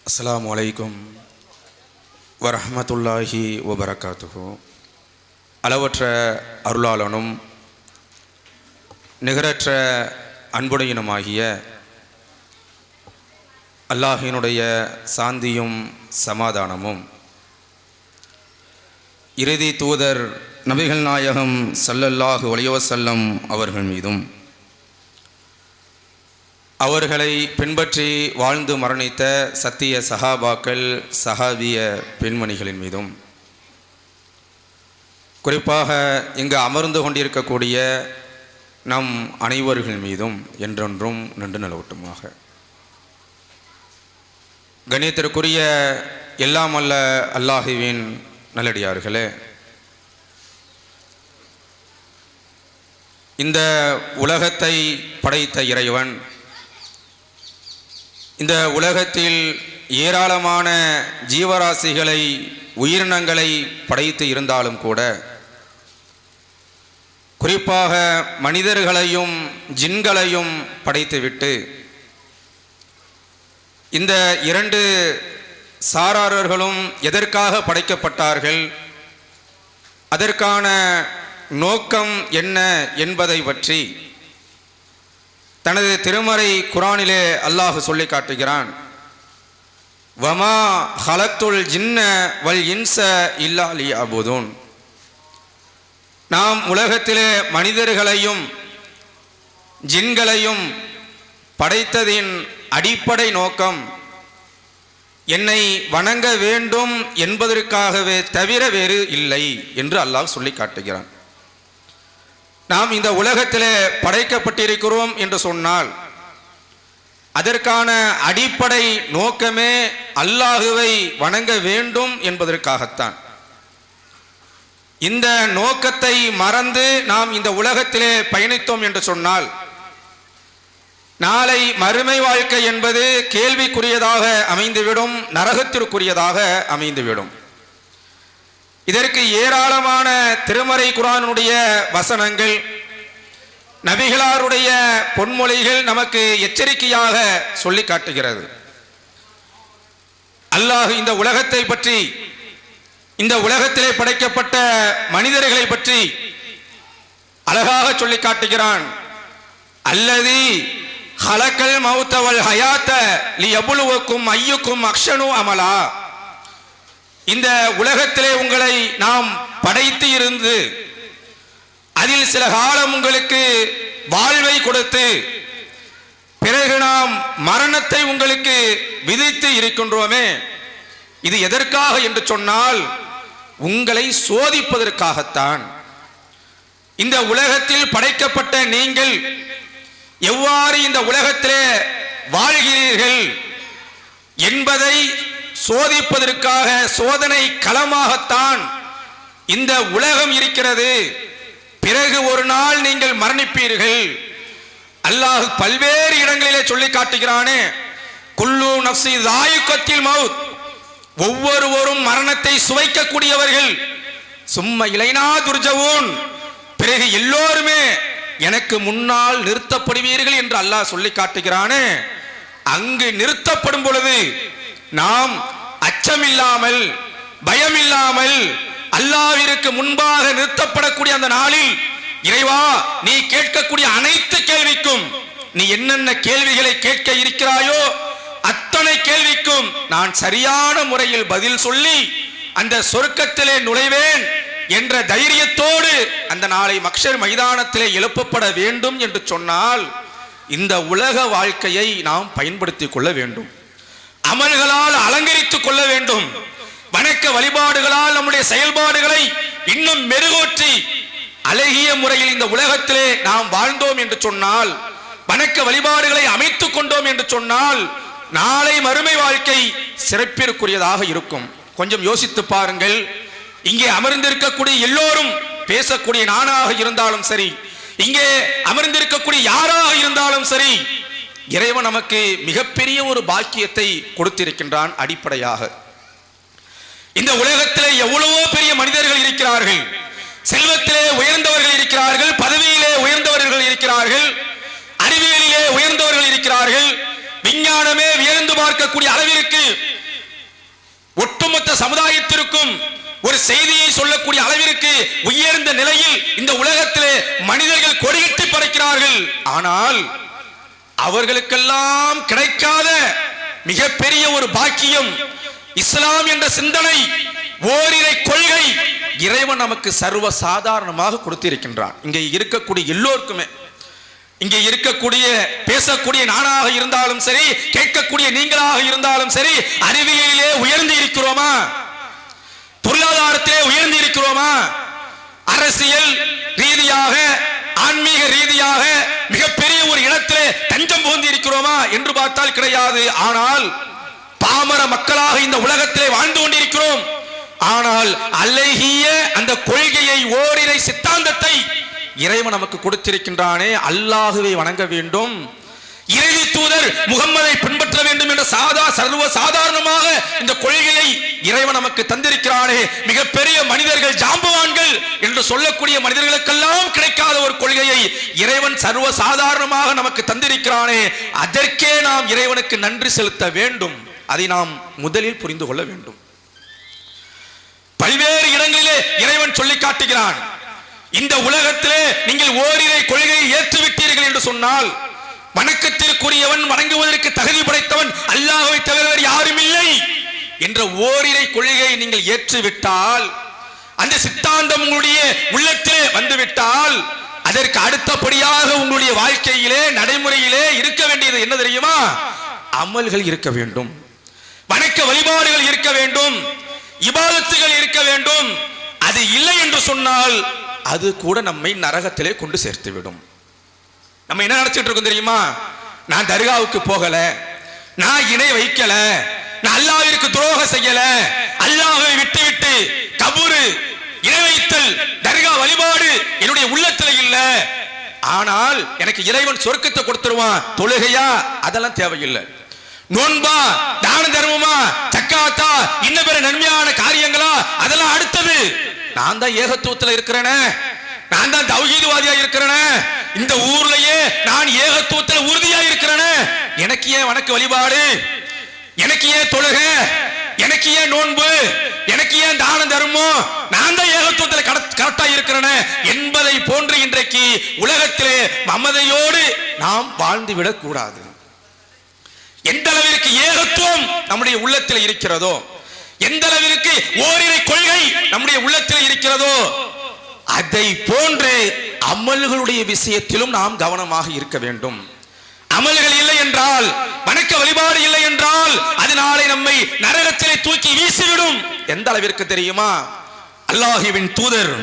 அஸ்ஸலாமு அலைக்கும் வரஹ்மத்துல்லாஹி வபரகாத்துஹு. அளவற்ற அருளாளனும் நிகரற்ற அன்புடையனுமாகிய அல்லாஹினுடைய சாந்தியும் சமாதானமும் இறுதி தூதர் நபிகள் நாயகம் ஸல்லல்லாஹு அலைஹி வஸல்லம் அவர்கள் மீதும் அவர்களை பின்பற்றி வாழ்ந்து மரணித்த சத்திய சஹாபாக்கள் சஹாபிய பெண்மணிகளின் மீதும் குறிப்பாக இங்கு அமர்ந்து கொண்டிருக்கக்கூடிய நம் அனைவர்கள் மீதும் என்றென்றும் நின்று நிலவட்டுமாக. கண்ணியத்திற்குரிய எல்லாம் அல்ல அல்லாஹுவின் நல்லடியார்களே, இந்த உலகத்தை படைத்த இறைவன் இந்த உலகத்தில் ஏராளமான ஜீவராசிகளை உயிரினங்களை படைத்து இருந்தாலும் கூட குறிப்பாக மனிதர்களையும் ஜின்களையும் படைத்துவிட்டு இந்த இரண்டு சாரார்களும் எதற்காக படைக்கப்பட்டார்கள், அதற்கான நோக்கம் என்ன என்பதை பற்றி தனது திருமறை குரானிலே அல்லாஹ் சொல்லி காட்டுகிறான். வமா ஹலத்துல் ஜின்ன வல் இன்ச இல்லா லியஅபுதூன். நாம் உலகத்திலே மனிதர்களையும் ஜின்களையும் படைத்ததின் அடிப்படை நோக்கம் என்னை வணங்க வேண்டும் என்பதற்காகவே தவிர வேறு இல்லை என்று அல்லாஹ் சொல்லி காட்டுகிறான். நாம் இந்த உலகத்திலே படைக்கப்பட்டிருக்கிறோம் என்று சொன்னால் அதற்கான அடிப்படை நோக்கமே அல்லாஹுவை வணங்க வேண்டும் என்பதற்காகத்தான். இந்த நோக்கத்தை மறந்து நாம் இந்த உலகத்திலே பயணித்தோம் என்று சொன்னால் நாளை மறுமை வாழ்க்கை என்பது கேள்விக்குரியதாக அமைந்துவிடும், நரகத்திற்குரியதாக அமைந்துவிடும். இதற்கு ஏராளமான திருமறை குர்ஆனுடைய வசனங்கள், நபிகளாருடைய பொன்மொழிகள் நமக்கு எச்சரிக்கையாக சொல்லி காட்டுகிறது. அல்லாஹ் இந்த உலகத்தை பற்றி, இந்த உலகத்திலே படைக்கப்பட்ட மனிதர்களை பற்றி அழகாக சொல்லி காட்டுகிறான். அல்லதி ஹலக்கல் மௌத வல் ஹயாத்த லியப்லுவக்கும் அய்யுக்கும் அஹ்ஸனு அமலா. இந்த உலகத்திலே உங்களை நாம் படைத்து இருந்து அதில் சில காலம் உங்களுக்கு வாழ்வை கொடுத்து பிறகு நாம் மரணத்தை உங்களுக்கு விதித்து இருக்கின்றோமே, இது எதற்காக என்று சொன்னால் உங்களை சோதிப்பதற்காகத்தான். இந்த உலகத்தில் படைக்கப்பட்ட நீங்கள் எவ்வாறு இந்த உலகத்திலே வாழ்கிறீர்கள் என்பதை சோதிப்பதற்காக சோதனை களமாகத்தான் இந்த உலகம் இருக்கிறது. பிறகு ஒரு நாள் நீங்கள் மரணிப்பீர்கள். அல்லாஹ் பல்வேறு இடங்களிலே சொல்லி காட்டுகிறானே, குல்லு நஃப்ஸி ஸாயிகத்துல் மௌத், ஒவ்வொருவரும் மரணத்தை சுவைக்கக்கூடியவர்கள். சும்ம இலைனா துர்ஜவூன், பிறகு எல்லோருமே எனக்கு முன்னால் நிறுத்தப்படுவீர்கள் என்று அல்லாஹ் சொல்லி காட்டுகிறானே. அங்கு நிறுத்தப்படும் பொழுது நாம் அச்சமில்லாமல் பயமில்லாமல் அல்லாஹ்விற்கு முன்பாக நிறுத்தப்படக்கூடிய அந்த நாளில், இறைவா நீ கேட்கக்கூடிய அனைத்து கேள்விக்கும், நீ என்னென்ன கேள்விகளை கேட்க இருக்கிறாயோ அத்தனை கேள்விக்கும் நான் சரியான முறையில் பதில் சொல்லி அந்த சொர்க்கத்திலே நுழைவேன் என்ற தைரியத்தோடு அந்த நாளை மக்ஷர் மைதானத்திலே எழுப்பப்பட வேண்டும் என்று சொன்னால் இந்த உலக வாழ்க்கையை நாம் பயன்படுத்திக் கொள்ள வேண்டும். அமல்களால் அலங்கரித்துக் கொள்ள வேண்டும். வணக்க வழிபாடுகளால் நம்முடைய செயல்பாடுகளை இன்னும் மெருகூற்றி அழகிய முறையில் இந்த உலகத்திலே நாம் வாழ்ந்தோம் என்று சொன்னால், வணக்க வழிபாடுகளை அமைத்துக் கொண்டோம் என்று சொன்னால் நாளை மறுமை வாழ்க்கை சிறப்பிற்குரியதாக இருக்கும். கொஞ்சம் யோசித்து பாருங்கள். இங்கே அமர்ந்திருக்கக்கூடிய எல்லோரும், பேசக்கூடிய நானாக இருந்தாலும் சரி, இங்கே அமர்ந்திருக்கக்கூடிய யாராக இருந்தாலும் சரி, இறைவன் நமக்கு மிகப்பெரிய ஒரு பாக்கியத்தை கொடுத்திருக்கின்றான். அடிப்படையாக இந்த உலகத்திலே எவ்வளவோ பெரிய மனிதர்கள் இருக்கிறார்கள். செல்வத்திலே உயர்ந்தவர்கள் இருக்கிறார்கள், பதவியிலே உயர்ந்தவர்கள் இருக்கிறார்கள், அறிவியலிலே உயர்ந்தவர்கள் இருக்கிறார்கள், விஞ்ஞானமே வியந்து பார்க்கக்கூடிய அளவிற்கு ஒட்டுமொத்த சமுதாயத்திற்கும் ஒரு செய்தியை சொல்லக்கூடிய அளவிற்கு உயர்ந்த நிலையில் இந்த உலகத்திலே மனிதர்கள் கொடியிட்டு பறக்கிறார்கள். ஆனால் அவர்களுக்கெல்லாம் கிடைக்காத மிகப்பெரிய ஒரு பாக்கியம் இஸ்லாம் என்ற சிந்தனை, ஓரிரை கொள்கை இறைவன் நமக்கு சர்வ சாதாரணமாக கொடுத்திருக்கின்றான். இங்கே இருக்கக்கூடிய எல்லோருக்குமே, இங்கே இருக்கக்கூடிய பேசக்கூடிய நானாக இருந்தாலும் சரி, கேட்கக்கூடிய நீங்களாக இருந்தாலும் சரி, அறிவியலிலே உயர்ந்து இருக்கிறோமா? பொருளாதாரத்திலே உயர்ந்து இருக்கிறோமா? அரசியல் ரீதியாக, ஆன்மீக ரீதியாக மிகப்பெரிய ஒரு இடத்திலே தஞ்சம் புகுந்து இருக்கிறோமா என்று பார்த்தால் கிடையாது. ஆனால் பாமர மக்களாக இந்த உலகத்திலே வாழ்ந்து கொண்டிருக்கிறோம். ஆனால் அழகிய அந்த கொள்கையை, ஓரிரை சித்தாந்தத்தை இறைவன் நமக்கு கொடுத்திருக்கின்றானே, அல்லாஹுவை வணங்க வேண்டும், இறுதி தூதர் முகம்மதை பின்பற்ற வேண்டும் என்ற சர்வ சாதாரணமாக இந்த கொள்கையை இறைவன் நமக்கு தந்திருக்கிறானே. மிகப்பெரிய மனிதர்கள், ஜாம்பவான்கள் என்று சொல்லக்கூடிய மனிதர்களுக்கெல்லாம் கிடைக்காத ஒரு கொள்கையை இறைவன் சர்வ சாதாரணமாக நமக்கு தந்திருக்கிறானே. அதற்கே நாம் இறைவனுக்கு நன்றி செலுத்த வேண்டும். அதை நாம் முதலில் புரிந்து கொள்ள வேண்டும். பல்வேறு இடங்களிலே இறைவன் சொல்லி காட்டுகிறான், இந்த உலகத்திலே நீங்கள் ஓரிரை கொள்கையை ஏற்றுவிட்டீர்கள் என்று சொன்னால், வணக்கத்திற்குரியவன், வணங்குவதற்கு தகுதி படைத்தவன் அல்லாஹ்வை தவிர வேறு யாரும் இல்லை என்ற ஓரிரை கொள்கையை நீங்கள் ஏற்றுவிட்டால், அந்த சித்தாந்தம் உங்களுடைய உள்ளத்திலே வந்துவிட்டால், அதற்கு அடுத்தபடியாக உங்களுடைய வாழ்க்கையிலே, நடைமுறையிலே இருக்க வேண்டியது என்ன தெரியுமா? அமல்கள் இருக்க வேண்டும், வணக்க வழிபாடுகள் இருக்க வேண்டும், இபாதத்துகள் இருக்க வேண்டும். அது இல்லை என்று சொன்னால் அது கூட நம்மை நரகத்திலே கொண்டு சேர்த்துவிடும். நம்ம என்ன நினைச்சிட்டு இருக்கோம் தெரியுமா? நான் தர்காவுக்கு போகல, நான் இணை வைக்கல, நான் அல்லாஹ்விற்கு துரோகம் செய்யல, அல்லாஹ்வை விட்டு கபூரு, இணை வைத்தல், தர்கா வழிபாடு என்னுடைய உள்ளத்துல இல்ல. ஆனால் எனக்கு இறைவன் சொர்க்கத்தை கொடுத்துருவான். தொழுகையா? அதெல்லாம் தேவையில்லை. நோன்பா, தான தர்மமா, சக்காத்தா, இன்ன பிற நன்மையான காரியங்களா, அதெல்லாம் அடுத்தது. நான் தான் ஏகத்துவத்தில் இருக்கிறேனே, நான் தான் தௌஹீத்வாதியா இருக்கிறேனே, இந்த ஊர்லயே நான் ஏகத்துவத்தில் உறுதியா இருக்கிறேனே, எனக்கு ஏன் வணக்க வழிபாடு, எனக்கு ஏன் தொழுகை, எனக்கு ஏன் நோன்பு, எனக்கு ஏன் தான தர்மம், நான் தான் ஏகத்துவத்தில் கரெக்டா இருக்கிறேனே என்பதை போன்று இன்றைக்கு உலகத்திலே மமதையோடு நாம் வாழ்ந்து விடக் கூடாது. எந்த அளவிற்கு ஏகத்துவம் நம்முடைய உள்ளத்தில் இருக்கிறதோ, எந்த அளவிற்கு ஓரிரை கொள்கை நம்முடைய உள்ளத்தில் இருக்கிறதோ, அதை போன்று அமல்களுடைய விஷயத்திலும் நாம் கவனமாக இருக்க வேண்டும். அமல்கள் இல்லை என்றால், வணக்க வழிபாடு இல்லை என்றால், அதனாலே நம்மை நரகத்திலே தூக்கி வீசிவிடும். எந்த அளவிற்கு தெரியுமா? அல்லாஹ்வின் தூதர்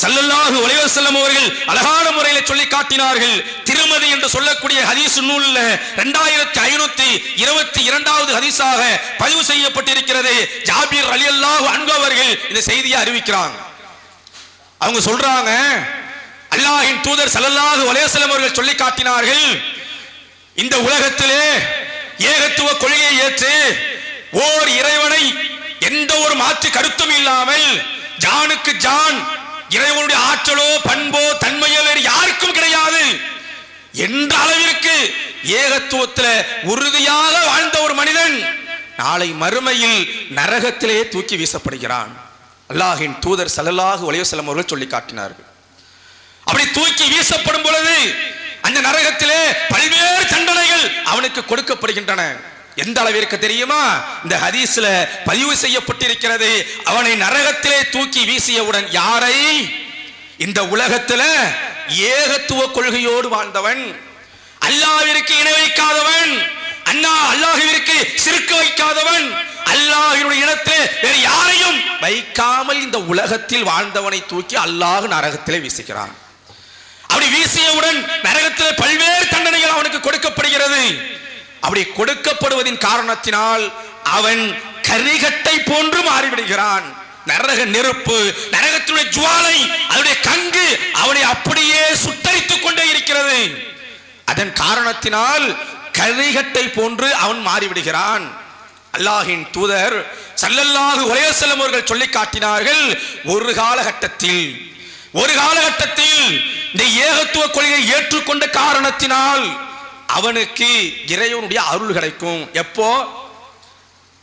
ஸல்லல்லாஹு அலைஹி வஸல்லம் அவர்கள் அழகான முறையில் சொல்லி காட்டினார்கள். திருமதி என்று சொல்லக்கூடிய ஹதீஸ் நூல்ல 2522வது ஹதீஸாக பதிவு செய்யப்பட்டிருக்கிறது. ஜாபீர் ரலியல்லாஹு அன்ஹு அவர்கள் இந்த செய்தியை அறிவிக்கிறாங்க. அவங்க சொல்றாங்க, அல்லாஹ்வின் தூதர் ஸல்லல்லாஹு அலைஹி வஸல்லம் அவர்கள் சொல்லி காட்டினார்கள், இந்த உலகத்திலே ஏகத்துவ கொள்கையை ஏற்று ஓர் இறைவனை எந்த ஒரு மாற்று கருத்தும் இல்லாமல், ஜானுக்கு ஜான், இறைவனுடைய ஆற்றலோ பண்போ தன்மையோ வேறு யாருக்கும் கிடையாது என்ற அளவிற்கு ஏகத்துவத்தில் உறுதியாக வாழ்ந்த ஒரு மனிதன் நாளை மறுமையில் நரகத்திலே தூக்கி வீசப்படுகிறான். அல்லாஹ்வின் தூதர் ஸல்லல்லாஹு அலைஹி வஸல்லம் அவர்கள் சொல்லி காட்டினார்கள். அப்படி தூக்கி வீசப்படும் பொழுது அந்த நரகத்திலே பல்வேறு தண்டனைகள் அவனுக்கு கொடுக்கப்படுகின்றன. எந்த அளவிற்கு தெரியுமா? இந்த ஹதீஸ்ல பதிவு செய்யப்பட்டிருக்கிறது, அவனை நரகத்திலே தூக்கி வீசியவுடன், யாரை? இந்த உலகத்துல ஏகத்துவ கொள்கையோடு வாழ்ந்தவன், அல்லாஹ்விற்கு இணை வைக்காதவன், அல்லாஹ்விற்கு சிறுக்கு வைக்காதவன், அல்லாஹ்வினுடைய இடத்தில் வேறு யாரையும் வைக்காமல் இந்த உலகத்தில் வாழ்ந்தவனை தூக்கி அல்லாஹ் நரகத்திலே வீசுகிறான். அப்படி வீசியவுடன் நரகத்திலே பல்வேறு தண்டனைகள் அவனுக்கு கொடுக்கப்படுகிறது. அப்படி கொடுக்கப்படுவதின் காரணத்தினால் அவன் கரிகட்டை போன்று மாறிவிடுகிறான். நரக நெருப்பு, நரகத்தினுடைய ஜுவாலை, அதனுடைய கங்கு அவனை அப்படியே சுட்டரித்துக் கொண்டே இருக்கிறது. அதன் காரணத்தினால் கரிகட்டை போன்று அவன் மாறிவிடுகிறான். அல்லாஹ்வின் தூதர் ஸல்லல்லாஹு அலைஹி வஸல்லம் அவர்கள் சொல்லி காட்டினார்கள், ஒரு காலகட்டத்தில் இந்த ஏகத்துவ கொள்கையை ஏற்றுக்கொண்ட காரணத்தினால் அவனுக்கு இறைவனுடைய அருள் கிடைக்கும். எப்போ?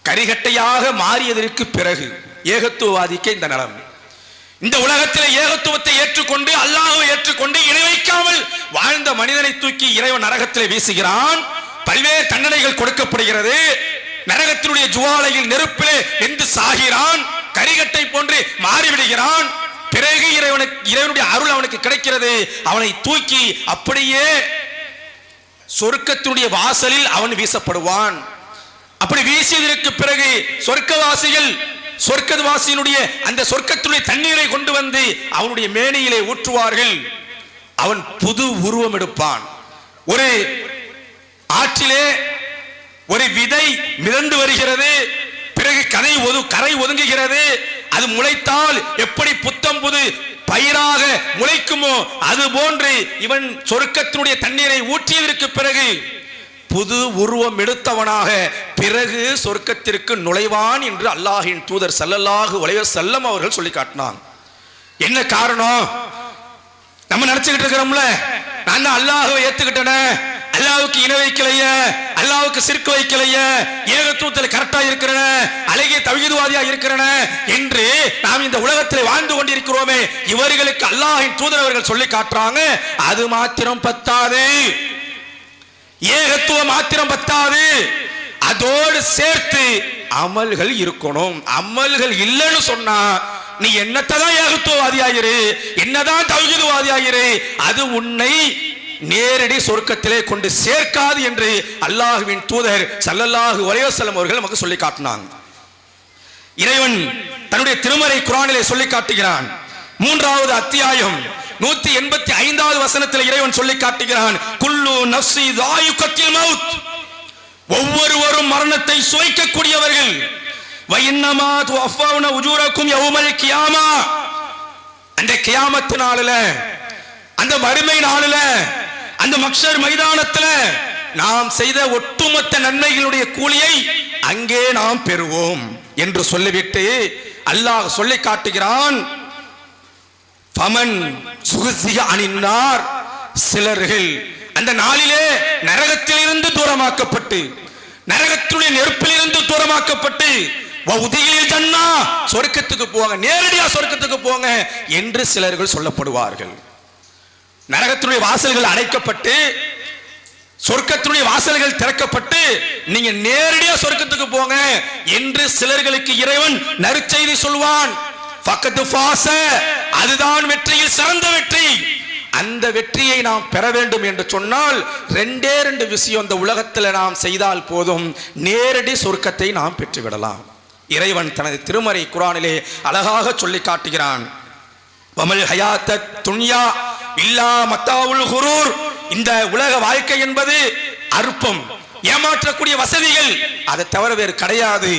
கரிகட்டையாக மாறியதற்கு பிறகு ஏகத்துவவாதிக்கு இந்த நிலைமை. இந்த உலகத்தில் ஏகத்துவத்தை ஏற்றுக்கொண்டு அல்லாஹ்வை ஏற்றுக்கொண்டு இணை வைக்காமல் வாழ்ந்த மனிதனை தூக்கி இறைவன் நரகத்தில் வீசுகிறான். பல்வேறு தண்டனைகள் கொடுக்கப்படுகிறது. நரகத்தினுடைய ஜுவாலையில் நெருப்பிலே வெந்து சாகிறான். கரிகட்டை போன்று மாறிவிடுகிறான். பிறகு இறைவனுடைய அருள் அவனுக்கு கிடைக்கிறது. அவனை தூக்கி அப்படியே சொர்க்கத்தினுடைய வாசலில் அவன் வீசப்படுவான். அப்படி வீசியதற்கு பிறகு சொர்க்கவாசியினுடைய அந்த சொர்க்கத்தினுடைய தண்ணீரை கொண்டு வந்து அவனுடைய மேனியிலே ஊற்றுவார்கள். அவன் புது உருவம் எடுப்பான். ஒரு ஆற்றிலே ஒரு விதை மிதந்து வருகிறது. பிறகு கரை ஒதுங்குகிறது. அது முளைத்தால் எப்படி புத்தம் புது பயிராக முளைக்குமோ அது போன்று இவன் சொர்க்கத்தினுடைய தண்ணீரை ஊற்றியதற்கு பிறகு புது உருவம் எடுத்தவனாக பிறகு சொர்க்கத்திற்கு நுழைவான் என்று அல்லாஹ்வின் தூதர் ஸல்லல்லாஹு அலைஹி வஸல்லம் அவர்கள் சொல்லி காட்டினான். என்ன காரணம்? நம்ம நினைச்சுக்கிட்டு இருக்கிறோம்ல, நான் தான் அல்லாஹ்வை ஏத்துக்கிட்டேனே, அல்லாஹ்வுக்கு இணை வைக்கலையே, அல்லாஹ்வுக்கு சிர்க் வைக்கலையே, ஏகத்துவத்தில் கரெக்டா இருக்கிறேனே, அழகிய தவ்ஹீத்வாதியா இருக்கிறேனே என்று நாம் இந்த உலகத்தில் வாழ்ந்து கொண்டிருக்கிறோமே, இவர்களுக்கு அல்லாஹ்வின் தூதர் அவர்கள் சொல்லி காட்டுறாங்க, அது மாத்திரம் பத்தாது, ஏகத்துவம் மாத்திரம் பத்தாது, அதோடு சேர்த்து அமல்கள் இருக்கணும். அமல்கள் இல்லைன்னு சொன்னா நீ என்னத்தான் ஏகத்துவவாதியாயிரு, என்னதான் தவ்ஹீத்வாதியாயிரு, அது உன்னை நேரடி சொர்க்கத்திலே கொண்டு சேர்க்காது என்று அல்லாஹ்வின் தூதர் ஸல்லல்லாஹு அலைஹி வஸல்லம் அவர்கள் நமக்கு சொல்லி காட்டினாங்க. இறைவன் தன்னுடைய திருமறை குர்ஆனிலே சொல்லி காட்டுகிறான். 3வது அத்தியாயம் 185வது வசனத்தில் இறைவன் சொல்லி காட்டுகிறான், குல்லு நஃப்ஸி ذائقத்துல் மௌத், ஒவ்வொருவரும் மரணத்தை சுவைக்கக்கூடியவர்கள், வ இன்னமா துவஃபௌன உஜூரக்கும் யௌமல் கியாமா, அந்த கியாமத் நாளில, அந்த மறுமை நாளில, அந்த மஹ்ஷர் மைதானத்தில் நாம் செய்த ஒட்டுமொத்த நன்மைகளுடைய கூலியை அங்கே நாம் பெறுவோம் என்று சொல்லிவிட்டு அல்லாஹ் சொல்லி காட்டுகிறான், ஃபமன் சுஹ்ஸிஹ அனின்னார், சிலர்கள் அந்த நாளிலே நரகத்திலிருந்து தூரமாக்கப்பட்டு, நரகத்துடைய நெருப்பிலிருந்து தூரமாக்கப்பட்டு, வஉதியில் ஜன்னா, சொர்க்கத்துக்கு போங்க, நேரடியா சொர்க்கத்துக்கு போங்க என்று சிலர்கள் சொல்லப்படுவார்கள். நரகத்துடைய வாசல்கள் அடைக்கப்பட்டு சொர்க்கத்துடைய வாசல்கள் திறக்கப்பட்டு நீங்க நேரடியா சொர்க்கத்துக்கு போங்க என்று சிலர்களுக்கு இறைவன் நற்செய்தி சொல்வான். ஃபக்கத் ஃபாஸ, அதுதான் வெற்றியில் சிறந்த வெற்றி. அந்த வெற்றியை நாம் பெற வேண்டும் என்று சொன்னால் ரெண்டே விஷயம் இந்த உலகத்தில் நாம் செய்தால் போதும், நேரடி சொர்க்கத்தை நாம் பெற்றுவிடலாம். இறைவன் தனது திருமறை குர்ஆனிலே அழகாக சொல்லி காட்டுகிறான், வமல் ஹயாத்தத் துன்யா இல்லா மத்தாவுல் குரூர், இந்த உலக வாழ்க்கை என்பது அற்பம், ஏமாற்றக்கூடிய வசதிகள், அதை தவிர வேறு கிடையாது.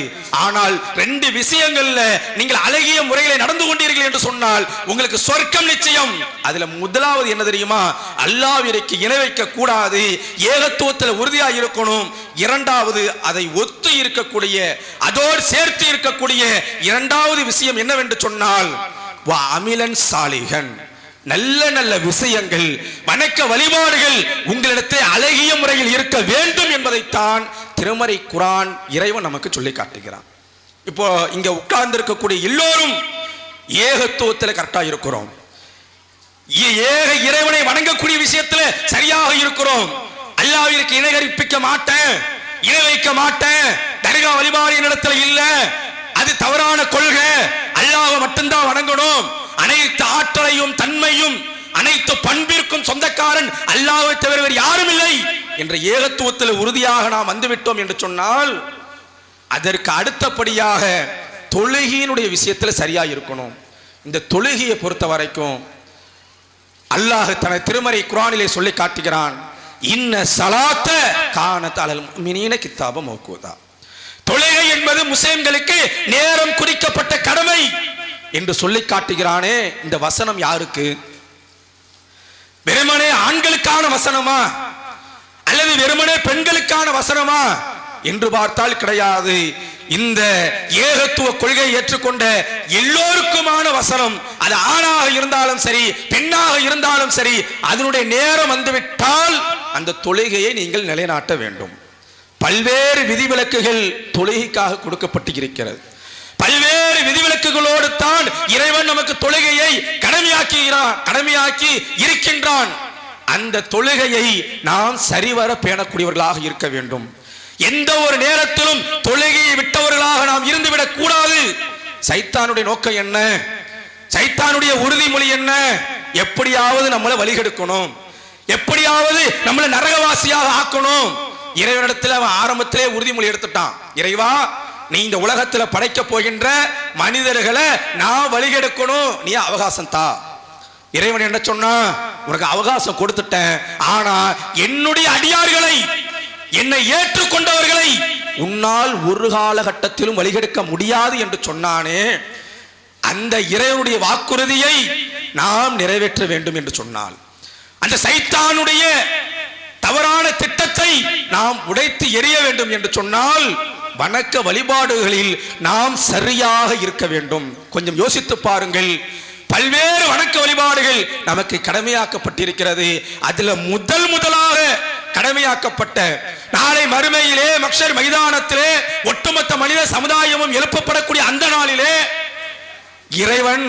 ஆனால் 2 விஷயங்கள்ல நீங்கள் அழகிய முறையில நடந்து கொண்டீர்கள் என்று சொன்னால் உங்களுக்கு சொர்க்கம் நிச்சயம். அதுல முதலாவது என்ன தெரியுமா? அல்லாஹ்விற்கு இணை வைக்க கூடாது, ஏகத்துவத்தில் உறுதியாக இருக்கணும். 2வது அதை ஒத்து இருக்கக்கூடிய, அதோடு சேர்த்து இருக்கக்கூடிய 2வது விஷயம் என்னவென்று சொன்னால் வா அமிலன் சாலிஹன், நல்ல நல்ல விஷயங்கள், வணக்க வழிபாடுகள் உங்களிடத்தை அழகிய முறையில் இருக்க வேண்டும் என்பதைத்தான் திருமறை குர்ஆன் இறைவன் நமக்கு சொல்லி காட்டுகிறான். இப்போ இங்க உட்கார்ந்து இருக்கக்கூடிய எல்லோரும் ஏகத்துவத்தில் கரெக்டா இருக்கிறோம், ஏக இறைவனை வணங்கக்கூடிய விஷயத்துல சரியாக இருக்கிறோம். அல்லாஹ்விற்கு இணை கற்பிக்க மாட்டேன், இணை வைக்க மாட்டேன், தர்கா வழிபாடு என்னிடத்துல இல்ல, அது தவறான கொள்கை, அல்லாஹ்வை மட்டும்தான் வணங்கணும், அனைத்து ஆற்றலையும் தன்மையும் அனைத்து பண்பிற்கும் சொந்தக்காரன் அல்லாஹ்வை தவிர வேறு யாரும் இல்லை என்ற ஏகத்துவத்தில் உறுதியாக நாம் வந்துவிட்டோம் என்று சொன்னால் அதற்கு அடுத்தபடியாக தொழுகையினுடைய விஷயத்தில் சரியா இருக்கணும். இந்த தொழுகையை பொறுத்த வரைக்கும் அல்லாஹ் தனது திருமறை குர்ஆனிலே சொல்லி காட்டுகிறான், இன்ன ஸலாத்த கானத் அலல் முஃமினீன கிதாபம் மௌகூதா, தொழுகை என்பது முஸ்லிம்களுக்கு நேரம் குறிக்கப்பட்ட கடமை என்று சொல்லி காட்டுகிறானே. இந்த வசனம் யாருக்கு? வெறுமனே ஆண்களுக்கான வசனமா அல்லது வெறுமனே பெண்களுக்கான வசனமா என்று பார்த்தால் கிடையாது. இந்த ஏகத்துவ கொள்கையை ஏற்றுக்கொண்ட எல்லோருக்குமான வசனம். அது ஆணாக இருந்தாலும் சரி, பெண்ணாக இருந்தாலும் சரி, அதனுடைய நேரம் வந்துவிட்டால் அந்த தொழுகையை நீங்கள் நிலைநாட்ட வேண்டும். பல்வேறு விதிவிலக்குகள் தொழுகைக்காக கொடுக்கப்பட்டிருக்கிறது. பல்வேறு விதிவிலக்குகளோடு தான் இறைவன் நமக்கு தொழுகையை கடமையாக்கி இருக்கின்றான். அந்த தொழுகையை நாம் சரிவர பேணக்கூடியவர்களாக இருக்க வேண்டும். எந்த ஒரு நேரத்திலும் தொழுகையை விட்டவர்களாக நாம் இருந்துவிடக் கூடாது. சைத்தானுடைய நோக்கம் என்ன? சைத்தானுடைய உறுதிமொழி என்ன? எப்படியாவது நம்மளை வழிகெடுக்கணும், எப்படியாவது நம்மளை நரகவாசியாக ஆக்கணும். இறைவனிடத்தில் அவன் ஆரம்பத்திலே உறுதிமொழி எடுத்துட்டான். இறைவா, நீ இந்த உலகத்துல படைக்க போகின்ற மனிதர்களை நான் வழிகெடுக்கணும், நீ அவகாசம் தா. இறைவன் என்ன சொன்னா, உனக்கு அவகாசம் கொடுத்துட்டேன், ஆனா என்னுடைய அடியார்களை, என்னை ஏற்றுக்கொண்டவர்களை உன்னால் ஒரு காலகட்டத்திலும் வழிகெடுக்க முடியாது என்று சொன்னானே, அந்த இறைவனுடைய வாக்குறுதியை நாம் நிறைவேற்ற வேண்டும் என்று சொன்னால், அந்த சைத்தானுடைய தவறான திட்டத்தை நாம் உடைத்து எறிய வேண்டும் என்று சொன்னால், வணக்க வழிபாடுகளில் நாம் சரியாக இருக்க வேண்டும். கொஞ்சம் யோசித்து பாருங்கள். பல்வேறு வணக்க வழிபாடுகள் நமக்கு கடமையாக்கப்பட்டிருக்கிறது. அதுல முதலாக கடமையாக்கப்பட்ட நாளை மறுமையிலே மக்ஷர் மைதானத்திலே ஒட்டுமொத்த மனித சமுதாயமும் எழுப்பப்படக்கூடிய அந்த நாளிலே இறைவன்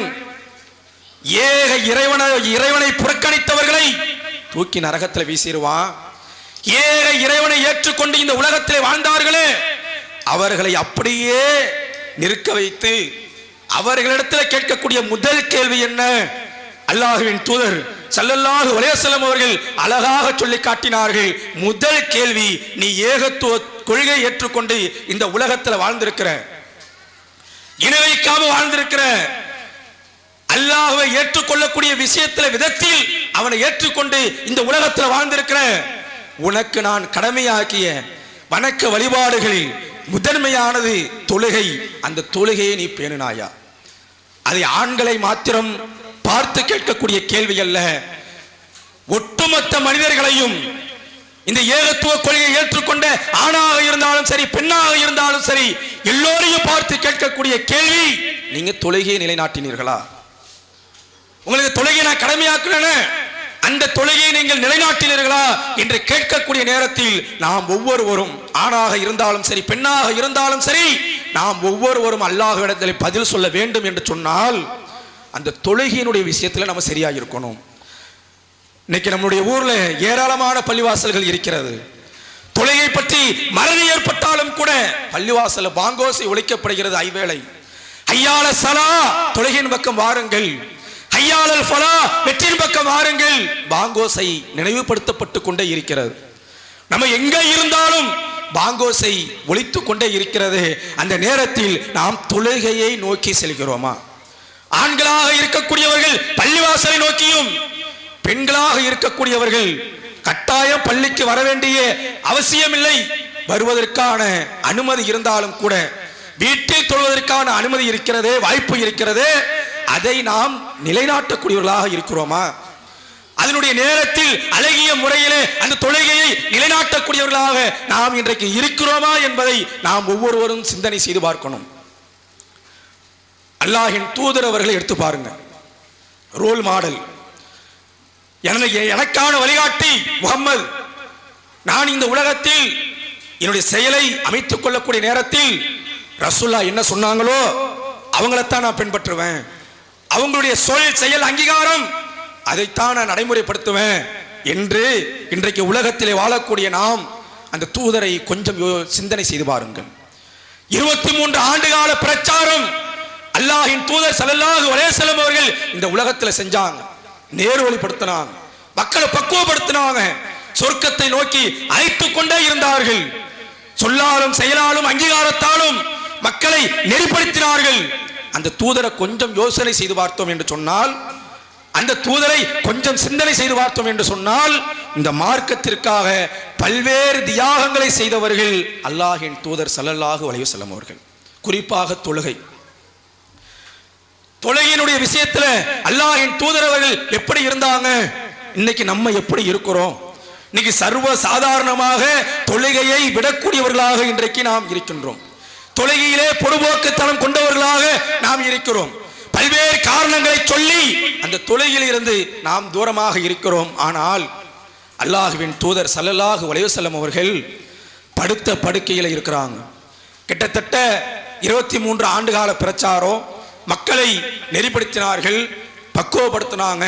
இறைவனை புறக்கணித்தவர்களை தூக்கி நரகத்தில் வீசிடுவான். இறைவனை ஏற்றுக்கொண்டு இந்த உலகத்திலே வாழ்ந்தார்களே, அவர்களை அப்படியே நிற்க வைத்து அவர்களிடத்தில் கேட்கக்கூடிய முதல் கேள்வி என்ன? அல்லாஹ்வின் தூதர் ஸல்லல்லாஹு அலைஹி வஸல்லம் அவர்கள் அழகாக சொல்லி காட்டினார்கள். முதல் கேள்வி, நீ ஏகத்துவ கொள்கை ஏற்றுக்கொண்டு இந்த உலகத்தில் வாழ்ந்திருக்கிற, இணை வைக்காம வாழ்ந்திருக்கிற, அல்லாஹ்வை ஏற்றுக்கொள்ளக்கூடிய விஷயத்தில் விதத்தில் அவனை ஏற்றுக்கொண்டு இந்த உலகத்தில் வாழ்ந்திருக்கிற, உனக்கு நான் கடமையாக்கிய வணக்க வழிபாடுகளில் முதன்மையானது தொழுகை. அந்த தொழுகையை நீ பேணினாயா? அதை ஆண்களை மாத்திரம் பார்த்து கேட்கக்கூடிய கேள்வி அல்ல, ஒட்டுமொத்த மனிதர்களையும் இந்த ஏகத்துவ கொள்கையை ஏற்றுக்கொண்ட ஆணாக இருந்தாலும் சரி, பெண்ணாக இருந்தாலும் சரி, எல்லோரையும் பார்த்து கேட்கக்கூடிய கேள்வி, நீங்க தொழுகையை நிலைநாட்டினீர்களா? உங்களுக்கு தொழுகையை நான் கடமையாக்குறேன், அந்த தொழுகையை நீங்கள் நிலைநாட்டினீர்களா என்று கேட்கக்கூடிய நேரத்தில் நாம் ஒவ்வொருவரும், ஆணாக இருந்தாலும் சரி, பெண்ணாக இருந்தாலும் சரி, நாம் ஒவ்வொருவரும் அல்லாஹ்விடத்தில் பதில் சொல்ல வேண்டும் என்று சொன்னால், அந்த தொழுகையினுடைய விஷயத்தில் நம்ம சரியாக இருக்கணும். இன்னைக்கு நம்முடைய ஊர்ல ஏராளமான பள்ளிவாசல்கள் இருக்கிறது. தொழுகை பற்றி மறதி ஏற்பட்டாலும் கூட பள்ளிவாசல் பாங்கோசை ஒலிக்கப்படுகிறது. ஐவேளை ஐயால சலா, தொழுகையின் பக்கம் வாருங்கள், ஐயாலல் ஃபலா, வெற்றியின் பக்கம் வாருங்கள், பாங்கோசை நினைவுபடுத்தப்பட்டு கொண்டே இருக்கிறது. நம்ம எங்க இருந்தாலும் பாங்கோசை ஒலித்து கொண்டே இருக்கிறது. அந்த நேரத்தில் நாம் தொழுகையை நோக்கி செல்கிறோமா? ஆண்களாக இருக்கக்கூடியவர்கள் பள்ளிவாசலை நோக்கியும், பெண்களாக இருக்கக்கூடியவர்கள் கட்டாயம் பள்ளிக்கு வர வேண்டிய அவசியமில்லை, வருவதற்கான அனுமதி இருந்தாலும் கூட வீட்டில் தொழுவதற்கான அனுமதி இருக்கிறது, வாய்ப்பு இருக்கிறது. அதை நாம் நிலைநாட்டக்கூடியவர்களாக இருக்கிறோமா? அதனுடைய நேரத்தில் அழகிய முறையிலே அந்த தொழுகையை நிலைநாட்டக்கூடியவர்களாக நாம் இன்றைக்கு இருக்கிறோமா என்பதை நாம் ஒவ்வொருவரும் சிந்தனை செய்து பார்க்கணும். அல்லாஹ்வின் தூதர் அவர்களை எடுத்து பாருங்க, ரோல் மாடல், எனக்கான வழிகாட்டி முஹம்மது. நான் இந்த உலகத்தில் என்னுடைய செயலை அமைத்துக் கொள்ளக்கூடிய நேரத்தில் ரசூலுல்லாஹ் என்ன சொன்னாங்களோ அவங்களைத்தான் நான் பின்பற்றுவேன். அவங்களுடைய செயல் அங்கீகாரம், அதைத்தான் நான் நடைமுறைப்படுத்துவேன் என்று இன்றைக்கு உலகத்திலே வாழக்கூடிய நாம் அந்த தூதரை கொஞ்சம் சிந்தனை செய்து பாருங்கள். 23 ஆண்டுகால பிரச்சாரம் அல்லாஹ்வின் தூதர் ஸல்லல்லாஹு அலைஹி வஸல்லம் அவர்கள் இந்த உலகத்தில் செஞ்சாங்க. நேர்வழிப்படுத்தினாங்க, மக்களை பக்குவப்படுத்தினாங்க, சொர்க்கத்தை நோக்கி அழைத்துக் கொண்டே இருந்தார்கள். சொல்லாலும் செயலாலும் அங்கீகாரத்தாலும் மக்களை நெறிப்படுத்தினார்கள். அந்த தூதரை கொஞ்சம் யோசனை செய்து பார்த்தோம் என்று சொன்னால், அந்த தூதரை கொஞ்சம் சிந்தனை செய்து பார்த்தோம் என்று சொன்னால், இந்த மார்க்கத்திற்காக பல்வேறு தியாகங்களை செய்தவர்கள் அல்லாஹ்வின் தூதர் ஸல்லல்லாஹு அலைஹி வஸல்லம் அவர்கள். குறிப்பாக தொழுகையினுடைய விஷயத்துல அல்லாஹ்வின் தூதர் அவர்கள் எப்படி இருந்தாங்க, இன்னைக்கு நம்ம எப்படி இருக்கிறோம்? இன்னைக்கு சர்வ சாதாரணமாக தொழுகையை விடக்கூடியவர்களாக இன்றைக்கு நாம் இருக்கின்றோம். தொழுகையிலே பொடுபோக்குத்தனம் கொண்டவர்களாக நாம் இருக்கிறோம். பல்வேறு காரணங்களை சொல்லி அந்த தொழுகையில் இருந்து நாம் தூரமாக இருக்கிறோம். ஆனால் அல்லாஹ்வின் தூதர் ஸல்லல்லாஹு அலைஹி வஸல்லம் அவர்கள் படுத்த படுக்கையில் இருக்கிறாங்க. கிட்டத்தட்ட 23 ஆண்டுகால பிரச்சாரம், மக்களை நெறிப்படுத்தினார்கள், பக்குவப்படுத்தினாங்க.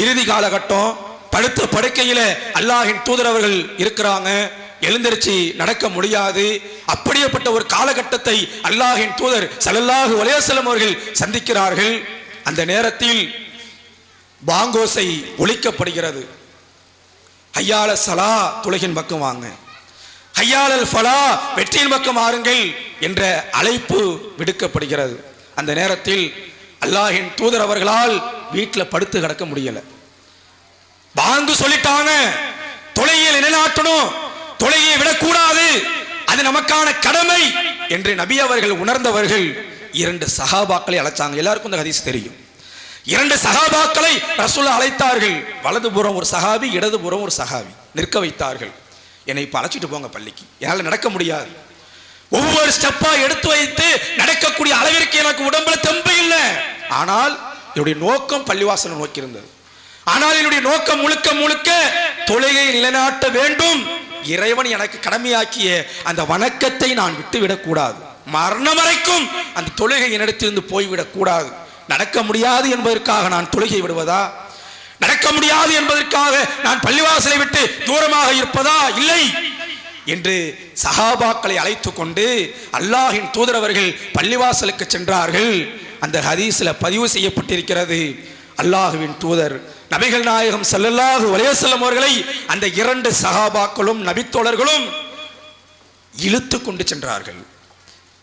இறுதி காலகட்டம், படுத்த படுக்கையில் அல்லாஹ்வின் தூதர் அவர்கள் இருக்கிறாங்க, எழுந்திருச்சு நடக்க முடியாது. அப்படியேப்பட்ட ஒரு காலகட்டத்தை அல்லாஹ்வின் தூதர் ஸல்லல்லாஹு அலைஹி வஸல்லம் அவர்கள் சந்திக்கிறார்கள். அந்த நேரத்தில் பாங்கோசை ஒலிக்கப்படுகிறது. ஹய்யால ஸலா, தொழுகின் பக்கம் வாங்க, ஹய்யாலல் ஃபலா, வெற்றியின் பக்கம் ஆறுங்கள் என்ற அழைப்பு விடுக்கப்படுகிறது. அந்த நேரத்தில் அல்லாஹ்வின் தூதர் அவர்களால் வீட்டில் படுத்து கிடக்க முடியல. பாங்கு சொல்லிட்டாங்க, தொழுகையை நிலைநாட்டணும், தொழுகையை விடக்கூடாது, அது நமக்கான கடமை என்று நபி அவர்கள் உணர்ந்தவர்கள் 2 சஹாபாக்களை அழைச்சாங்க. எல்லாருக்கும் இந்த ஹதீஸ் தெரியும். 2 சஹாபாக்களை ரசூலுல்லாஹ் அழைத்தார்கள். வலதுபுறம் ஒரு சஹாபி, இடதுபுறம் ஒரு சஹாபி நிற்க வைத்தார்கள். என்னை இப்ப அழைச்சிட்டு போங்க பள்ளிக்கு, என்னால் நடக்க முடியாது. ஒவ்வொரு ஸ்டெப்பா எடுத்து வைத்து நடக்கக்கூடிய அளவிற்கு எனக்கு உடம்புல தெம்பு இல்லை. ஆனால் என்னுடைய நோக்கம் பள்ளிவாசலை நோக்கி இருந்தது. ஆனால் என்னுடைய நோக்கம் முழுக்க முழுக்க தொழுகையை நிலைநாட்ட வேண்டும். இறைவன் எனக்கு கடமையாக்கிய அந்த வணக்கத்தை நான் விட்டுவிடக் கூடாது. மரணம் வரைக்கும் அந்த தொழுகை என்னிடத்திலிருந்து போய்விடக் கூடாது. நடக்க முடியாது என்பதற்காக நான் தொழுகை விடுவதா? நடக்க முடியாது என்பதற்காக நான் பள்ளிவாசலை விட்டு தூரமாக இருப்பதா? இல்லை என்று சஹாபாக்களை அழைத்துக் கொண்டு அல்லாஹ்வின் தூதர் அவர்கள் பள்ளிவாசலுக்கு சென்றார்கள். அந்த ஹதீஸ்ல பதிவு செய்யப்பட்டிருக்கிறது, அல்லாஹ்வின் தூதர் நபிகள் நாயகம் ஸல்லல்லாஹு அலைஹி வஸல்லம் அவர்களை அந்த 2 சஹாபாக்களும் நபித்தோழர்களும் இழுத்து கொண்டு சென்றார்கள்.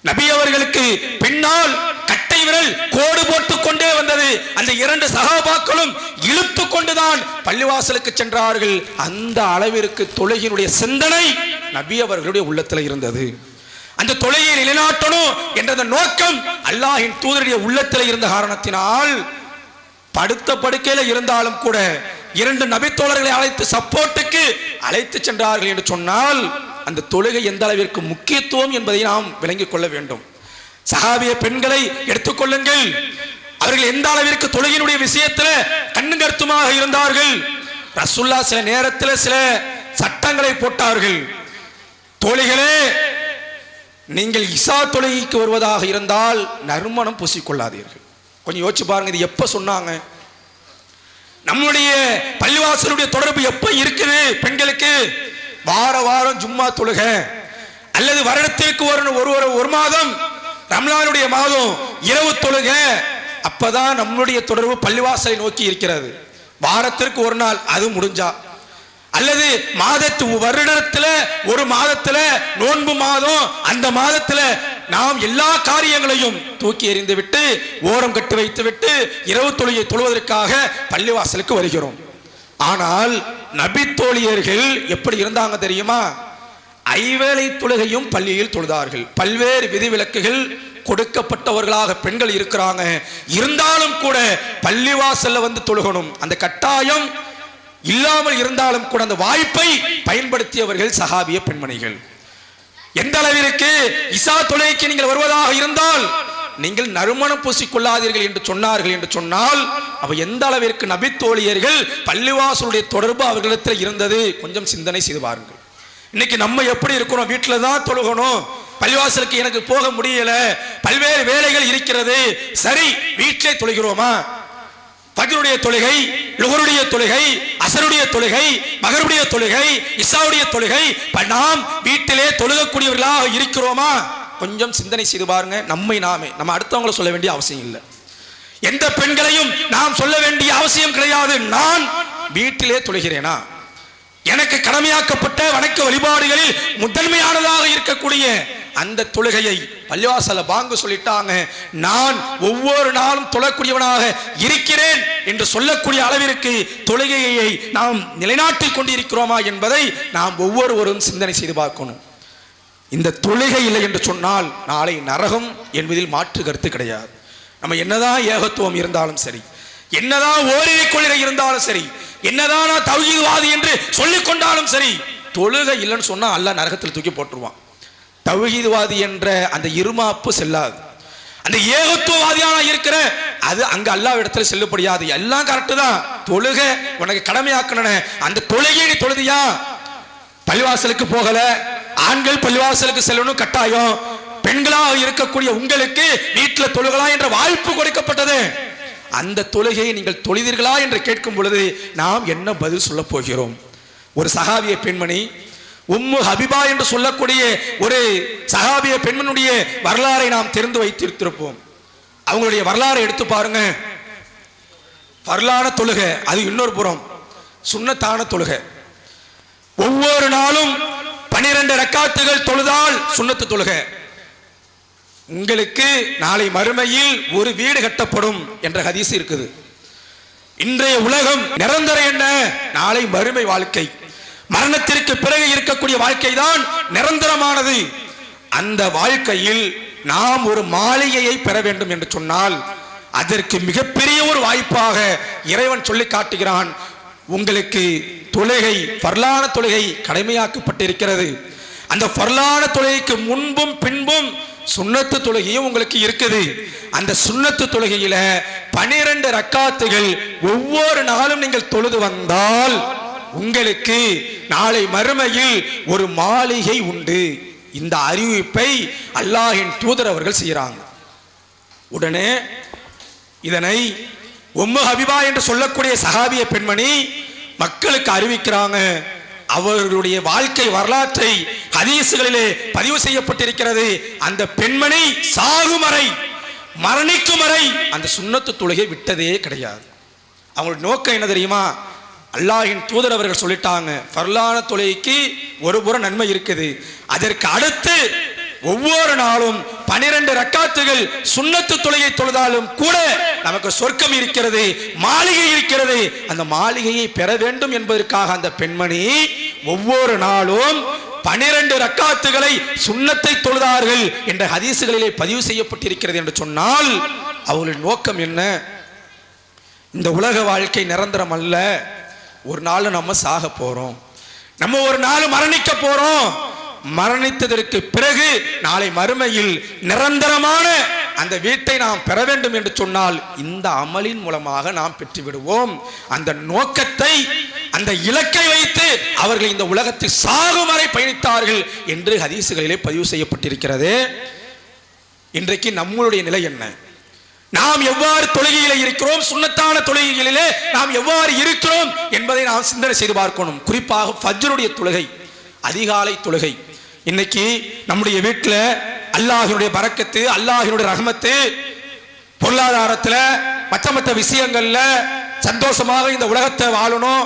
நபி அவர்களுக்கு பின்னால் கட்டை விரல் கோடு போட்டுக் கொண்டே வந்தது. அந்த 2 சஹாபாக்களும் இழுத்து கொண்டுதான் பள்ளிவாசலுக்கு சென்றார்கள். அந்த அளவிற்கு தொழுகையினுடைய சிந்தனை நபி அவர்களுடைய உள்ளத்தில் இருந்தது. அந்த தொழுகையை நிலைநாட்டணும் என்ற நோக்கம் அல்லாஹ்வின் தூதருடைய உள்ளத்தில் இருந்த காரணத்தினால் படுத்த படுக்கையில இருந்தாலும் கூட 2 நபித்தோழர்களை அழைத்து சப்போர்ட்டுக்கு அழைத்து சென்றார்கள் என்று சொன்னால் அந்த தொழுகை எந்த அளவிற்கு முக்கியத்துவம் என்பதை நாம் விளங்கிக் கொள்ள வேண்டும். சஹாபிய பெண்களை எடுத்துக்கொள்ளுங்கள், அவர்கள் எந்த அளவிற்கு தொழுகையினுடைய விஷயத்தில் கண்ணும் கருத்துமாக இருந்தார்கள். ரசூலுல்லாஹ் சில நேரத்தில் சில சட்டங்களை போட்டார்கள். தோழிகளே, நீங்கள் இஷா தொழுகைக்கு வருவதாக இருந்தால் நறுமணம் பூசிக்கொள்ளாதீர்கள். கொஞ்சம் யோசிச்சு பாருங்க, இது எப்ப சொன்னாங்க? நம்முடைய பள்ளிவாசலுடைய தொடர்பு எப்ப இருக்குது பெண்களுக்கு? வாரம் ஜும்மா தொழுக, அல்லது வருடத்திற்கு ஒரு மாதம் ரம்லானுடைய மாதம் இரவு தொழுக, அப்பதான் நம்முடைய தொடர்பு பள்ளிவாசலை நோக்கி இருக்கிறது. வாரத்திற்கு ஒரு நாள் அது முடிஞ்சா, அல்லது வருடத்துல ஒரு மாதத்துல நோன்பு மாதம், அந்த மாதத்துல நாம் எல்லா காரியங்களையும் தூக்கி எறிந்து விட்டு ஓரம் கட்டி வைத்து விட்டு இரவு தொழுகை தொழுவதற்காக பள்ளிவாசலுக்கு வருகிறோம். ஆனால் நபி தோழியர்கள் எப்படி இருந்தாங்க தெரியுமா? ஐவேளை தொழுகையும் பள்ளியில் தொழுதார்கள். பல்வேறு விதிவிலக்குகள் கொடுக்கப்பட்டவர்களாக பெண்கள் இருக்கிறாங்க. இருந்தாலும் கூட பள்ளிவாசல்ல வந்து தொழுகணும், அந்த கட்டாயம் இல்லாமல் இருந்தாலும் கூட அந்த வாய்ப்பை பயன்படுத்தியவர்கள் சஹாபிய பெண்மணிகள். எந்த அளவிற்கு இஷா தொழுகைக்கு நீங்கள் வருவதாக இருந்தால் நீங்கள் நறுமணம் பூசிக்கொள்ளாதீர்கள் என்று சொன்னார்கள் என்று சொன்னால், அப்ப எந்த அளவிற்கு நபி தோழியர்கள் பள்ளிவாசலுடைய தொடர்பு அவர்களிடத்தில் இருந்தது கொஞ்சம் சிந்தனை செய்து பாருங்கள். இன்னைக்கு நம்ம எப்படி இருக்கிறோம்? வீட்டில் தான் தொழுகணும், பள்ளிவாசலுக்கு எனக்கு போக முடியல, பல்வேறு வேலைகள் இருக்கிறது, சரி வீட்டிலே தொழுகிறோமா? ஃபஜ்ருடைய தொழுகை, லுஹருடைய தொழுகை, அஸருடைய தொழுகை, மகருடைய தொழுகை, இஷாவுடைய தொழுகை, நாம் வீட்டிலே தொழுகக்கூடியவர்களாக இருக்கிறோமா? கொஞ்சம் சிந்தனை செய்து பாருங்க. நம்ம அடுத்தவங்களை சொல்ல வேண்டிய அவசியம் இல்லை. எந்த பெண்களையும் நாம் சொல்ல வேண்டிய அவசியம் கிடையாது. நான் வீட்டிலே தொழுகிறேனா? எனக்கு கடமையாக்கப்பட்ட வணக்க வழிபாடுகளில் முதன்மையானதாக இருக்கக்கூடிய அந்த தொழுகையை பள்ளிவாசல பாங்கு சொல்லிட்டாங்க, நான் ஒவ்வொரு நாளும் தொழக்கூடியவனாக இருக்கிறேன் என்று சொல்லக்கூடிய அளவிற்கு தொழுகையை நாம் நிலைநாட்டிக் கொண்டிருக்கிறோமா என்பதை நாம் ஒவ்வொருவரும் சிந்தனை செய்து பார்க்கணும். இந்த தொழுகை இல்லை என்று சொன்னால் நாளை நரகம் என்பதில் மாற்று கருத்து கிடையாது. நம்ம என்னதான் ஏகத்துவம் இருந்தாலும் சரி, என்னதான் ஓரிரை கொள்கை இருந்தாலும் சரி, என்னதான் நான் தௌஹீத்வாதி என்று சொல்லிக் கொண்டாலும் சரி, தொழுகை இல்லைன்னு சொன்னா அல்லாஹ் நரகத்தில் தூக்கி போட்டுருவான். தௌஹீத்வாதி என்ற அந்த இருமாப்பு செல்லாது. அந்த ஏகத்துவவாதியான இருக்கிற அது அங்க அல்லாஹ் இடத்துல செல்லுபடியாது. எல்லாம் கரெக்டு தான், தொழுகை உனக்கு கடமையாக்கணும். அந்த தொழுகையை நீ தொழுதியா? பள்ளிவாசலுக்கு போகல, ஆண்கள் பள்ளிவாசலுக்கு செல்லணும் கட்டாயம், பெண்களாக இருக்கக்கூடிய உங்களுக்கு வீட்டில் தொழுகலாம் என்ற வாய்ப்பு கொடுக்கப்பட்டது. அந்த தொழுகையை நீங்கள் தொழுதீர்களா என்று கேட்கும் பொழுது நாம் என்ன பதில் சொல்ல போகிறோம்? ஒரு சஹாபிய பெண்மணி உம்மு ஹபிபா என்று சொல்லக்கூடிய ஒரு சஹாபிய பெண்மணியுடைய வரலாறை நாம் தெரிந்து வைத்திருப்போம். அவங்களுடைய வரலாறை எடுத்து பாருங்க. ஃபர்லான தொழுகை, அது இன்னொரு புறம் சுன்னத்தான தொழுகை. ஒவ்வொரு நாளும் 12 ரக்காத்துகள் தொழுதால் சுன்னத்து தொழுகை. உங்களுக்கு நாளை மறுமையில் ஒரு வீடு கட்டப்படும் என்ற ஹதீஸ் இருக்குது. இன்றைய உலகம் நிரந்தரம் என்ன? நாளை மறுமை வாழ்க்கை, மரணத்திற்கு பிறகு இருக்கக்கூடிய வாழ்க்கை தான் நிரந்தரமானது. அந்த வாழ்க்கையில் நாம் ஒரு மாளிகையை பெற வேண்டும் என்று சொன்னால் அதற்கு மிகப்பெரிய ஒரு வாய்ப்பாக இறைவன் சொல்லி காட்டுகிறான். உங்களுக்கு தொழுகை, ஃபர்லான தொழுகை கடமையாக்கப்பட்டிருக்கிறது. அந்த ஃபர்லான தொழுகைக்கு முன்பும் பின்பும் சுன்னத்து தொழுகையும் உங்களுக்கு இருக்குது. அந்த சுன்னத்து தொழுகையில 12 ரக்காத்துகள் ஒவ்வொரு நாளும் நீங்கள் தொழுது வந்தால் உங்களுக்கு நாளை மறுமையில் ஒரு மாளிகை உண்டு. இந்த அறிவிப்பை அல்லாஹ்வின் தூதர் அவர்கள் செய்கிறாங்க. உடனே இதனை உம்மு ஹபிபா என்று சொல்லக்கூடிய சஹாபிய பெண்மணி மக்களுக்கு அறிவிக்கிறாங்க. அவர்களுடைய வாழ்க்கை வரலாற்றை ஹதீஸ்களிலே பதிவு செய்யப்பட்டிருக்கிறது. அந்த பெண்மணி சாகும் வரை, மரணிக்கும் வரை அந்த சுன்னத்து தொழுகை விட்டதே கிடையாது. அவங்களுடைய நோக்கம் என்ன தெரியுமா? அல்லாஹ்வின் தூதர் அவர்கள் சொல்லிட்டாங்க, ஃபர்லான தொழுகைக்கு ஒரு புறம் நன்மை இருக்குது, அதற்கு அடுத்து ஒவ்வொரு நாளும் 12 ரக்காத்துகள் சுன்னத்து தொழுகை தொழுதாலும் கூட நமக்கு சொர்க்கம் இருக்கிறது, மாளிகை இருக்கிறது. அந்த மாளிகையை பெற வேண்டும் என்பதற்காக அந்த பெண்மணி ஒவ்வொரு நாளும் 12 ரக்காத்துகளை சுன்னத்தை தொழுதார்கள் என்ற ஹதீசுகளிலே பதிவு செய்யப்பட்டிருக்கிறது என்று சொன்னால் அவர்களின் நோக்கம் என்ன? இந்த உலக வாழ்க்கை நிரந்தரம் அல்ல. ஒரு நாள் நம்ம சாக போறோம், நம்ம ஒரு நாள் மரணிக்க போறோம். மரணித்ததற்கு பிறகு நாளை மறுமையில் நிரந்தரமான அந்த வீட்டை நாம் பெற வேண்டும் என்று சொன்னால் இந்த அமலின் மூலமாக நாம் பெற்று விடுவோம். அந்த நோக்கத்தை, அந்த இலக்கை வைத்து அவர்கள் இந்த உலகத்தில் சாகும் வரை பயணித்தார்கள் என்று ஹதீசுகளிலே பதிவு செய்யப்பட்டிருக்கிறது. இன்றைக்கு நம்மளுடைய நிலை என்ன? நாம் எவ்வாறு தொழுகையிலே இருக்கிறோம், சுன்னத்தான தொழுகைகளிலே நாம் எவ்வாறு இருக்கிறோம் என்பதை நாம் சிந்தனை செய்து பார்க்கணும். குறிப்பாக ஃபஜ்ருடைய தொழுகை, அதிகாலை தொழுகை. இன்னைக்கு நம்முடைய வீட்டில் அல்லாஹ்வினுடைய பரக்கத்து, அல்லாஹ்வினுடைய ரஹமத்து, பொருளாதாரத்தில் மற்ற விஷயங்கள்ல சந்தோஷமாக இந்த உலகத்தை வாழணும்,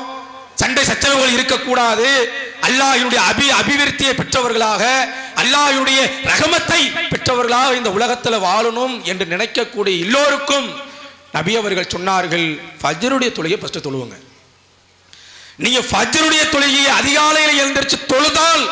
சண்டை சச்சரவுகள் இருக்கக்கூடாது, அல்லாஹ்வினுடைய அபிவிருத்தியை பெற்றவர்களாக, அல்லாஹ்வினுடைய ரஹமத்தை பெற்றவர்களாக இந்த உலகத்தில் வாழணும் என்று நினைக்கக்கூடிய எல்லோருக்கும் நபி அவர்கள் சொன்னார்கள், ஃபஜ்ருடைய தொழுகையை ஃபர்ஸ்ட் தொழுவுங்க. நீங்க ஃபஜ்ருடைய தொழுகையை அதிகாலையில் எழுந்திருச்சு தொழுதால்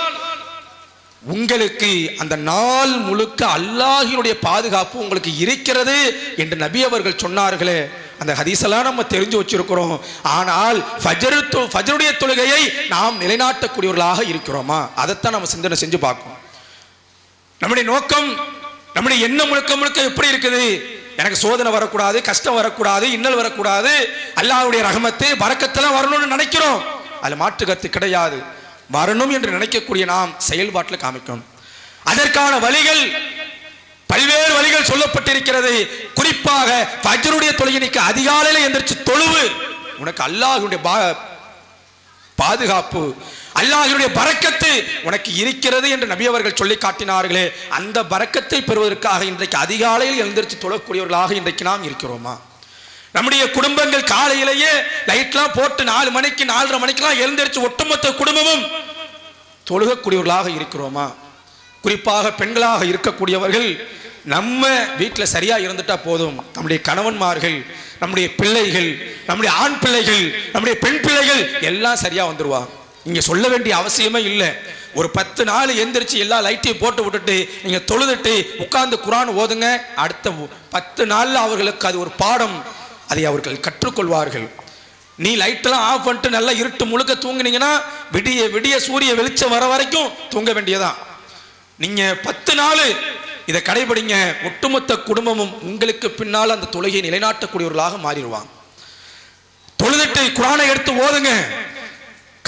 உங்களுக்கு அந்த நாள் முழுக்க அல்லாஹ்வினுடைய பாதுகாப்பு உங்களுக்கு இருக்கிறது என்று நபி அவர்கள் சொன்னார்களே. அந்த ஹதீஸெல்லாம் நம்ம தெரிஞ்சு வச்சிருக்கிறோம். ஆனால் ஃபஜ்ருடைய தொழுகையை நாம் நிலைநாட்டக்கூடியவர்களாக இருக்கிறோமா? அதைத்தான் நம்ம சிந்தனை செஞ்சு பார்க்கணும். நம்முடைய நோக்கம், நம்முடைய எண்ணம் முழுக்க முழுக்க எப்படி இருக்குது? எனக்கு சோதனை வரக்கூடாது, கஷ்டம் வரக்கூடாது, இன்னல் வரக்கூடாது, அல்லாஹ்வுடைய ரஹமத்து பரக்கத்தெல்லாம் வரணும்னு நினைக்கிறோம். அது மாற்று கருத்து கிடையாது. வரணும் என்று நினைக்கக்கூடிய நாம் செயல்பாட்டில் காமிக்கணும். அதற்கான வழிகள், பல்வேறு வழிகள் சொல்லப்பட்டிருக்கிறது. குறிப்பாக ஃபஜ்ருடைய தொழுகைக்கு அதிகாலையில் எந்திரிச்சு தொழுவு. உனக்கு அல்லாஹ்வுடைய பாதுகாப்பு, அல்லாஹ்வுடைய பரக்கத்து உனக்கு இருக்கிறது என்று நபி அவர்கள் சொல்லி காட்டினார்களே. அந்த பரக்கத்தை பெறுவதற்காக இன்றைக்கு அதிகாலையில் எழுந்திருச்சு தொழக்கூடியவர்களாக இன்றைக்கு நாம் இருக்கிறோமா? நம்முடைய குடும்பங்கள் காலையிலேயே லைட்லாம் போட்டு 4 மணிக்கு 4:30 மணிக்கெல்லாம் எழுந்திருச்சு ஒட்டுமொத்த குடும்பமும் தொழுகக்கூடியவர்களாக இருக்கிறோமா? குறிப்பாக பெண்களாக இருக்கக்கூடியவர்கள் நம்ம வீட்டில் சரியா இருந்துட்டா போதும், நம்முடைய கணவன்மார்கள், நம்முடைய பிள்ளைகள், நம்முடைய ஆண் பிள்ளைகள், நம்முடைய பெண் பிள்ளைகள் எல்லாம் சரியா வந்துருவாங்க. இங்க சொல்ல வேண்டிய அவசியமே இல்லை. ஒரு 10 நாள் எந்திரிச்சு எல்லா லைட்டையும் போட்டு விட்டுட்டு நீங்க தொழுதுட்டு உட்கார்ந்து குர்ஆன் ஓதுங்க. அடுத்த 10 நாள்ல அவர்களுக்கு அது ஒரு பாடம், அதை அவர்கள் கற்றுக்கொள்வார்கள். நீ லைட்டெல்லாம் ஆஃப் பண்ணிட்டு நல்லா இருட்டு முழுக்க தூங்குனீங்கன்னா விடிய விடிய சூரிய வெளிச்சம் வர வரைக்கும் தூங்க வேண்டியதான். நீங்க 10 நாள் இதை கடைபிடிங்க, ஒட்டுமொத்த குடும்பமும் உங்களுக்கு பின்னால் அந்த தொழுகையை நிலைநாட்டக்கூடியவர்களாக மாறிடுவாங்க. தொழுதுட்டு குர்ஆனை எடுத்து ஓதுங்க.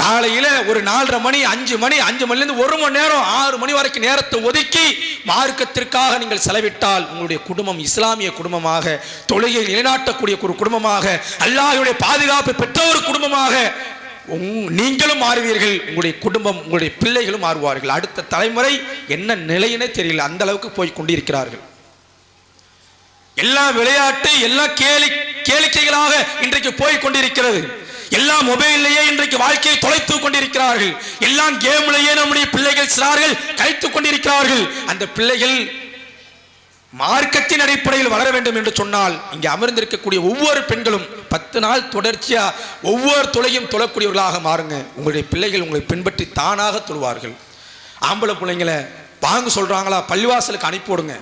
காலையில ஒரு 4:30 மணி 5 மணி 5 மணிலிருந்து 1 மணி நேரம் 6 மணி வரைக்கும் நேரத்தை ஒதுக்கி மார்க்கத்திற்காக நீங்கள் செலவிட்டால் உங்களுடைய குடும்பம் இஸ்லாமிய குடும்பமாக, தொழுகையை நிலைநாட்டக்கூடிய ஒரு குடும்பமாக, அல்லாஹ்வுடைய பாதுகாப்பு பெற்ற ஒரு குடும்பமாக நீங்களும் மாறுவீர்கள், உங்களுடைய குடும்பம், உங்களுடைய பிள்ளைகளும் மாறுவார்கள். அடுத்த தலைமுறை என்ன நிலையினே தெரியல, அந்த அளவுக்கு போய் கொண்டிருக்கிறார்கள். எல்லா விளையாட்டு எல்லா கேளிக்கைகளாக இன்றைக்கு போய் கொண்டிருக்கிறது. எல்லா மொபைல்லையே இன்றைக்கு வாழ்க்கையை தொலைத்து கொண்டிருக்கிறார்கள். எல்லாம் கேம்லையே நம்முடைய பிள்ளைகள் சிறார்கள் கழித்துக் கொண்டிருக்கிறார்கள். அந்த பிள்ளைகள் மார்க்கத்தின் அடிப்படையில் வளர வேண்டும் என்று சொன்னால் இங்கே அமர்ந்திருக்கக்கூடிய ஒவ்வொரு பெண்களும் 10 நாள் தொடர்ச்சியா ஒவ்வொரு தொலையும் தொழக்கூடியவர்களாக மாறுங்க. உங்களுடைய பிள்ளைகள் உங்களை பின்பற்றி தானாக தொழுவார்கள். ஆம்பளை பிள்ளைங்களை பாங்கு சொல்றாங்களா, பள்ளிவாசலுக்கு அனுப்பிவிடுங்க.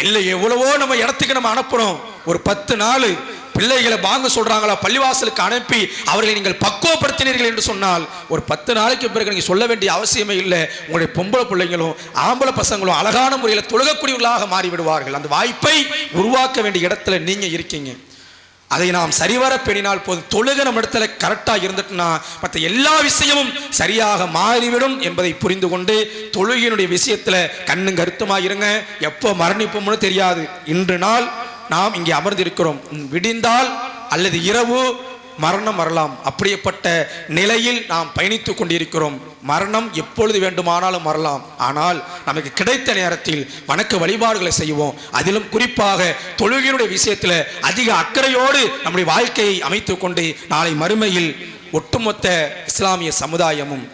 இல்லை எவ்வளவோ நம்ம இடத்துக்கு நம்ம அனுப்புறோம். ஒரு 10 நாள் பிள்ளைகளை பாங்க சொல்றாங்களா, பள்ளிவாசலுக்கு அனுப்பி அவர்களை நீங்கள் பக்குவப்படுத்தினீர்கள் என்று சொன்னால் ஒரு 10 நாளைக்கு பிறகு நீங்க சொல்ல வேண்டிய அவசியமே இல்லை. உங்களுடைய பொம்பளை பிள்ளைங்களும் ஆம்பளை பசங்களும் அழகான முறையில் தொழுகக்கூடியவர்களாக மாறிவிடுவார்கள். அந்த வாய்ப்பை உருவாக்க வேண்டிய இடத்துல நீங்க இருக்கீங்க. அதை நாம் சரிவர பேணினால் போதும். தொழுகை நம்ம இடத்துல கரெக்டாக இருந்துட்டுனா மற்ற எல்லா விஷயமும் சரியாக மாறிவிடும் என்பதை புரிந்து கொண்டு தொழுகையினுடைய விஷயத்துல கண்ணும் கருத்துமாக இருங்க. எப்போ மரணிப்போம்னு தெரியாது. இன்று நாள் நாம் இங்கே அமர்ந்திருக்கிறோம். விடிந்தால் அல்லது இரவு மரணம் வரலாம். அப்படிப்பட்ட நிலையில் நாம் பயணித்துக் கொண்டிருக்கிறோம். மரணம் எப்பொழுது வேண்டுமானாலும் வரலாம். ஆனால் நமக்கு கிடைத்த நேரத்தில் வணக்க வழிபாடுகளை செய்வோம். அதிலும் குறிப்பாக தொழுகையினுடைய விஷயத்தில் அதிக அக்கறையோடு நம்முடைய வாழ்க்கையை அமைத்துக் கொண்டு நாளை மறுமையில் ஒட்டுமொத்த இஸ்லாமிய சமுதாயமும்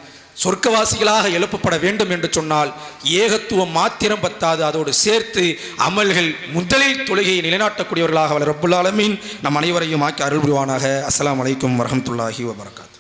சொர்க்கவாசிகளாக எழுப்பப்பட வேண்டும் என்று சொன்னால் ஏகத்துவம் மாத்திரம் பத்தாது, அதோடு சேர்த்து அமல்கள் முதலில் தொழுகையை நிலைநாட்டக்கூடியவர்களாக ரப்புல் ஆலமீன் நம் அனைவரையும் ஆக்கி அருள் புரிவானாக. அஸ்ஸலாமு அலைக்கும் வரஹ்மத்துல்லாஹி வபரகாத்துஹு.